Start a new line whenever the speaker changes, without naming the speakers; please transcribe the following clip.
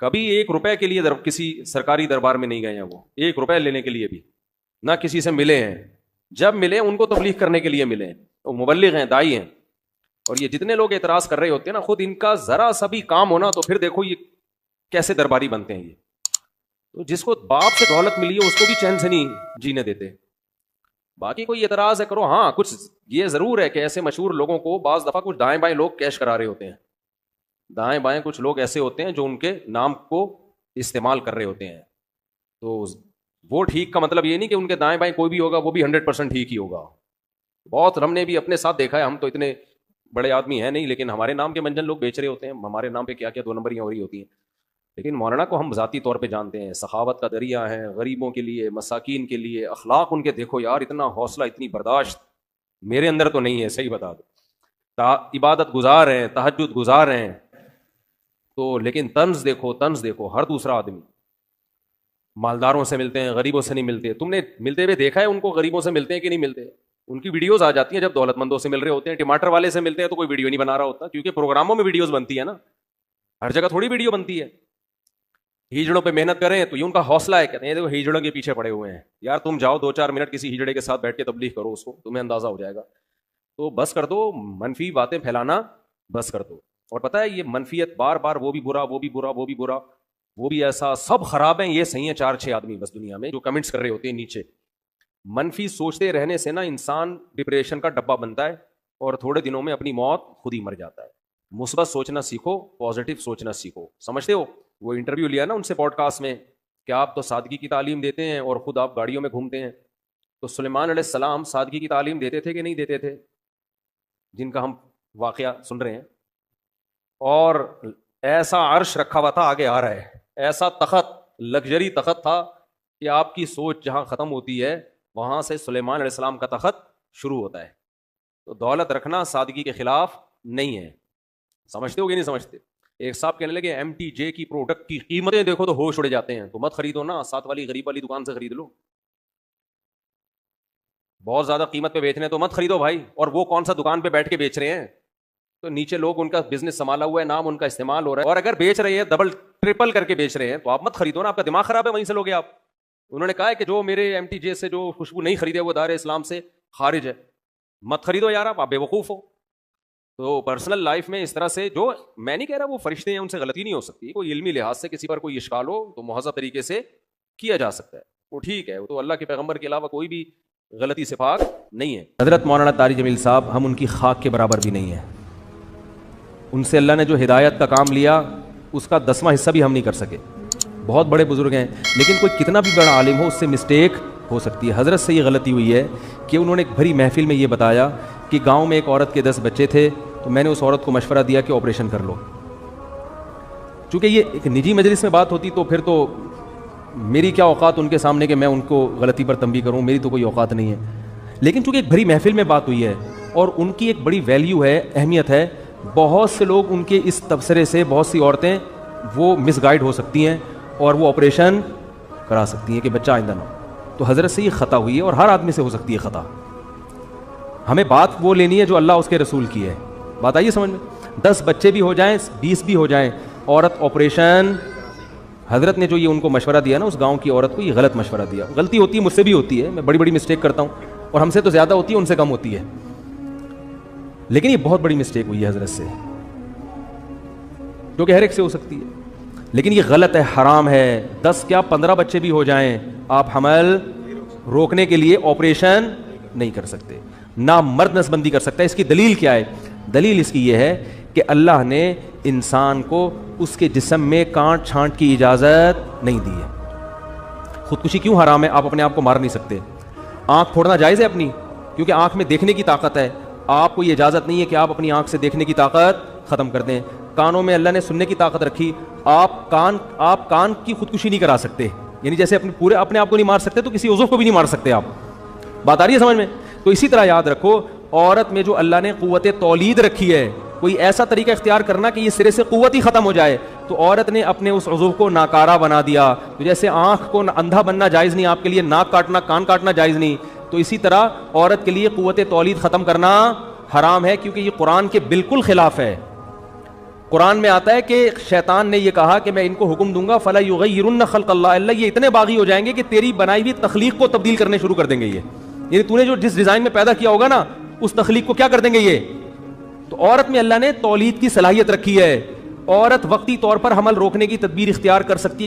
کبھی 1 روپے کے لیے کسی سرکاری دربار میں نہیں گئے ہیں، وہ 1 روپے لینے کے لیے بھی نہ کسی سے ملے ہیں. جب ملے ان کو تبلیغ کرنے کے لیے ملے ہیں، وہ مبلغ ہیں، دائی ہیں. اور یہ جتنے لوگ اعتراض کر رہے ہوتے ہیں نا، خود ان کا ذرا سا بھی کام ہونا تو پھر دیکھو یہ کیسے درباری بنتے ہیں. یہ تو جس کو باپ سے دولت ملی ہے اس کو بھی چین سے نہیں جینے دیتے. باقی کوئی اعتراض ہے کرو. ہاں کچھ یہ ضرور ہے کہ ایسے مشہور لوگوں کو بعض دفعہ کچھ دائیں بائیں لوگ کیش کرا رہے ہوتے ہیں. دائیں بائیں کچھ لوگ ایسے ہوتے ہیں جو ان کے نام کو استعمال کر رہے ہوتے ہیں. تو وہ ٹھیک کا مطلب یہ نہیں کہ ان کے دائیں بائیں کوئی بھی ہوگا وہ بھی 100% ٹھیک ہی ہوگا. بہت ہم نے بھی اپنے ساتھ دیکھا ہے. ہم تو اتنے بڑے آدمی ہیں نہیں، لیکن ہمارے نام کے منجن لوگ بیچ رہے ہوتے ہیں. ہمارے نام پہ کیا کیا 2 نمبریاں ہو رہی ہوتی ہیں. لیکن مولانا کو ہم ذاتی طور پہ جانتے ہیں، سخاوت کا دریا ہے، غریبوں کے لیے، مساکین کے لیے. اخلاق ان کے دیکھو یار، اتنا حوصلہ، اتنی برداشت میرے اندر تو نہیں ہے، صحیح بتا دو. عبادت گزار ہیں، تہجد گزار ہیں تو، لیکن طنز دیکھو، طنز دیکھو. ہر دوسرا آدمی مالداروں سے ملتے ہیں، غریبوں سے نہیں ملتے. تم نے ملتے ہوئے دیکھا ہے ان کو؟ غریبوں سے ملتے ہیں کہ نہیں ملتے؟ ان کی ویڈیوز آ جاتی ہیں جب دولت مندوں سے مل رہے ہوتے ہیں. ٹماٹر والے سے ملتے ہیں تو کوئی ویڈیو نہیں بنا رہا ہوتا، کیونکہ پروگراموں میں ویڈیوز بنتی ہے نا، ہر جگہ تھوڑی ویڈیو بنتی ہے. ہیجڑوں پہ محنت کریں تو یہ ان کا حوصلہ ہے، کہتے ہیں دیکھو ہیجڑوں کے پیچھے پڑے ہوئے ہیں. یار تم جاؤ 2-4 منٹ کسی ہیجڑے کے ساتھ بیٹھ کے تبلیغ کرو، اس کو تمہیں اندازہ ہو جائے گا. تو بس کر دو منفی باتیں پھیلانا، بس کر دو. اور پتہ ہے یہ منفیت بار بار، وہ بھی برا، وہ بھی برا، وہ بھی برا، وہ بھی ایسا، سب خراب ہیں، یہ صحیح ہیں 4-6 آدمی بس دنیا میں جو کمنٹس کر رہے ہوتے ہیں نیچے. منفی سوچتے رہنے سے نا انسان ڈپریشن کا ڈبہ بنتا ہے اور تھوڑے دنوں میں اپنی موت خود ہی مر جاتا ہے. مثبت سوچنا سیکھو، پازیٹیو سوچنا سیکھو. سمجھتے ہو؟ وہ انٹرویو لیا نا ان سے پوڈ کاسٹ میں کہ آپ تو سادگی کی تعلیم دیتے ہیں اور خود آپ گاڑیوں میں گھومتے ہیں. تو سلیمان علیہ السلام سادگی کی تعلیم دیتے تھے کہ نہیں دیتے تھے، جن کا ہم واقعہ سن رہے ہیں؟ اور ایسا عرش رکھا ہوا تھا، آگے آ رہا ہے، ایسا تخت، لگژری تخت تھا کہ آپ کی سوچ جہاں ختم ہوتی ہے وہاں سے سلیمان علیہ السلام کا تخت شروع ہوتا ہے. تو دولت رکھنا سادگی کے خلاف نہیں ہے. سمجھتے ہو کہ نہیں سمجھتے؟ ایک صاحب کہنے لگے MTJ کی پروڈکٹ کی قیمتیں دیکھو تو ہوش اڑ جاتے ہیں. تو مت خریدو نا، ساتھ والی غریب والی دکان سے خرید لو. بہت زیادہ قیمت پہ بیچنے تو مت خریدو بھائی. اور وہ کون سا دکان پہ بیٹھ کے بیچ رہے ہیں؟ تو نیچے لوگ ان کا بزنس سنبھالا ہوا ہے، نام ان کا استعمال ہو رہا ہے، اور اگر بیچ رہے ہیں ڈبل ٹرپل کر کے بیچ رہے ہیں تو آپ مت خریدو نا. آپ کا دماغ خراب ہے، وہیں سے لوگے آپ. انہوں نے کہا ہے کہ جو میرے MTJ سے جو خوشبو نہیں خریدے وہ دار اسلام سے خارج ہے. مت خریدو یار، آپ بے وقوف ہو. تو پرسنل لائف میں اس طرح سے، جو میں نہیں کہہ رہا وہ فرشتے ہیں ان سے غلطی نہیں ہو سکتی، کوئی علمی لحاظ سے کسی پر کوئی اشکال ہو تو مہذب طریقے سے کیا جا سکتا ہے، وہ ٹھیک ہے. وہ تو اللہ کے پیغمبر کے علاوہ کوئی بھی غلطی سے پاک نہیں ہے. حضرت مولانا طارق جمیل صاحب، ہم ان کی خاک کے برابر بھی نہیں ہیں. ان سے اللہ نے جو ہدایت کا کام لیا اس کا 10واں حصہ بھی ہم نہیں کر سکے. بہت بڑے بزرگ ہیں، لیکن کوئی کتنا بھی بڑا عالم ہو اس سے مسٹیک ہو سکتی ہے. حضرت سے یہ غلطی ہوئی ہے کہ انہوں نے ایک بھری محفل میں یہ بتایا کہ گاؤں میں ایک عورت کے 10 بچے تھے، تو میں نے اس عورت کو مشورہ دیا کہ آپریشن کر لو. چونکہ یہ ایک نجی مجلس میں بات ہوتی تو پھر تو میری کیا اوقات ان کے سامنے کہ میں ان کو غلطی پر تنبیہ کروں، میری تو کوئی اوقات نہیں ہے. لیکن چونکہ ایک بھری محفل میں بات ہوئی ہے اور ان کی ایک بڑی ویلیو ہے، اہمیت ہے، بہت سے لوگ ان کے اس تبصرے سے، بہت سی عورتیں وہ مس گائیڈ ہو سکتی ہیں اور وہ آپریشن کرا سکتی ہیں کہ بچہ آئندہ نہ ہو. تو حضرت سے یہ خطا ہوئی ہے اور ہر آدمی سے ہو سکتی ہے خطا. ہمیں بات وہ لینی ہے جو اللہ اس کے رسول کی ہے. بات آئیے سمجھ میں. 10 بچے بھی ہو جائیں، 20 بھی ہو جائیں، عورت آپریشن، حضرت نے جو یہ ان کو مشورہ دیا نا اس گاؤں کی عورت کو، یہ غلط مشورہ دیا. غلطی ہوتی ہے، مجھ سے بھی ہوتی ہے، میں بڑی بڑی مسٹیک کرتا ہوں اور ہم سے تو زیادہ ہوتی ہے، ان سے کم ہوتی ہے، لیکن یہ بہت بڑی مسٹیک ہوئی ہے حضرت سے، جو کہ ہر ایک سے ہو سکتی ہے. لیکن یہ غلط ہے، حرام ہے. 10 کیا 15 بچے بھی ہو جائیں، آپ حمل روکنے کے لیے آپریشن نہیں کر سکتے، نہ مرد نسبندی کر سکتا ہے. اس کی دلیل کیا ہے؟ دلیل اس کی یہ ہے کہ اللہ نے انسان کو اس کے جسم میں کانٹ چھانٹ کی اجازت نہیں دی ہے. خودکشی کیوں حرام ہے؟ آپ اپنے آپ کو مار نہیں سکتے. آنکھ پھوڑنا جائز ہے اپنی، کیونکہ آنکھ میں دیکھنے کی طاقت ہے. آپ کو یہ اجازت نہیں ہے کہ آپ اپنی آنکھ سے دیکھنے کی طاقت ختم کر دیں. کانوں میں اللہ نے سننے کی طاقت رکھی، آپ کان کی خودکشی نہیں کرا سکتے. یعنی جیسے اپنے آپ کو نہیں مار سکتے تو کسی عضو کو بھی نہیں مار سکتے آپ. بات آ رہی ہے سمجھ میں؟ تو اسی طرح یاد رکھو، عورت میں جو اللہ نے قوت تولید رکھی ہے، کوئی ایسا طریقہ اختیار کرنا کہ یہ سرے سے قوت ہی ختم ہو جائے، تو عورت نے اپنے اس عضو کو ناکارہ بنا دیا. تو جیسے آنکھ کو اندھا بننا جائز نہیں آپ کے لیے، ناک کاٹنا، کان کاٹنا جائز نہیں، تو اسی طرح عورت کے لیے قوت تولید ختم کرنا حرام ہے، کیونکہ یہ قرآن کے بالکل خلاف ہے. قرآن میں آتا ہے کہ شیطان نے یہ کہا کہ میں ان کو حکم دوں گا فلا یغیرن خلق اللہ، اللہ یہ اتنے باغی ہو جائیں گے کہ تیری بنائی ہوئی تخلیق کو تبدیل کرنے شروع کر دیں گے. یہ یعنی تو نے جو جس ڈیزائن میں پیدا کیا ہوگا نا اس تخلیق کو کیا کر دیں گے یہ. تو عورت میں اللہ نے تولید کی صلاحیت رکھی ہے. عورت وقتی طور پر حمل روکنے کی تدبیر اختیار کر سکتی ہے.